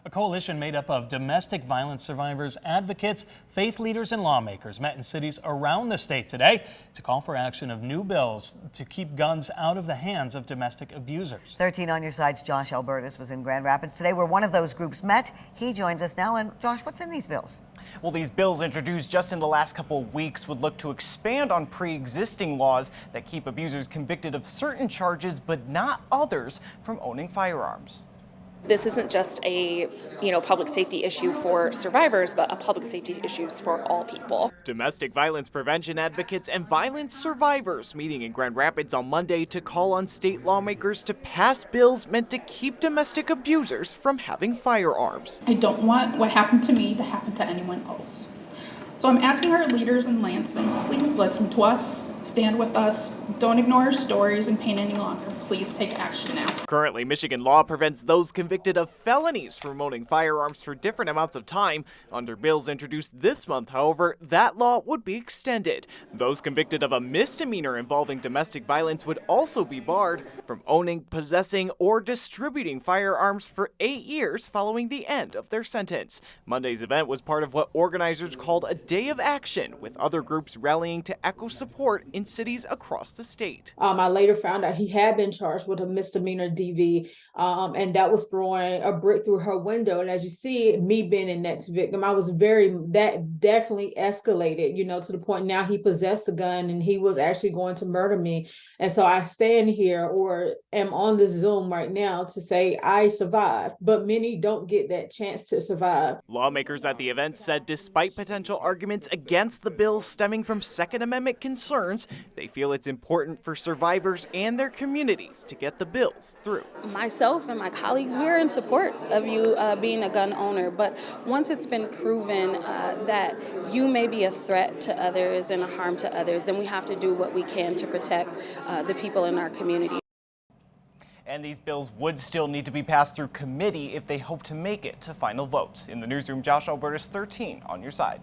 A coalition made up of domestic violence survivors, advocates, faith leaders, and lawmakers met in cities around the state today to call for action of new bills to keep guns out of the hands of domestic abusers. 13 on your side's Josh Albertus was in Grand Rapids today where one of those groups met. He joins us now. And Josh, what's in these bills? Well, these bills introduced just in the last couple of weeks would look to expand on pre-existing laws that keep abusers convicted of certain charges but not others from owning firearms. This isn't just a, public safety issue for survivors, but a public safety issue for all people. Domestic violence prevention advocates and violence survivors meeting in Grand Rapids on Monday to call on state lawmakers to pass bills meant to keep domestic abusers from having firearms. I don't want what happened to me to happen to anyone else. So I'm asking our leaders in Lansing, please listen to us, stand with us, don't ignore our stories and pain any longer. Please take action now. Currently, Michigan law prevents those convicted of felonies from owning firearms for different amounts of time. Under bills introduced this month, however, that law would be extended. Those convicted of a misdemeanor involving domestic violence would also be barred from owning, possessing, or distributing firearms for 8 years following the end of their sentence. Monday's event was part of what organizers called a day of action, with other groups rallying to echo support in cities across the state. I later found out he had been charged with a misdemeanor DV, and that was throwing a brick through her window. And as you see, me being the next victim, that definitely escalated, to the point now he possessed a gun and he was actually going to murder me. And so I stand here or am on this Zoom right now to say I survived, but many don't get that chance to survive. Lawmakers at the event said despite potential arguments against the bill stemming from Second Amendment concerns, they feel it's important for survivors and their communities to get the bills through. Myself and my colleagues, we're in support of you being a gun owner, but once it's been proven that you may be a threat to others and a harm to others, then we have to do what we can to protect the people in our community. And these bills would still need to be passed through committee if they hope to make it to final votes. In the newsroom, Josh Albertus, 13 on your side.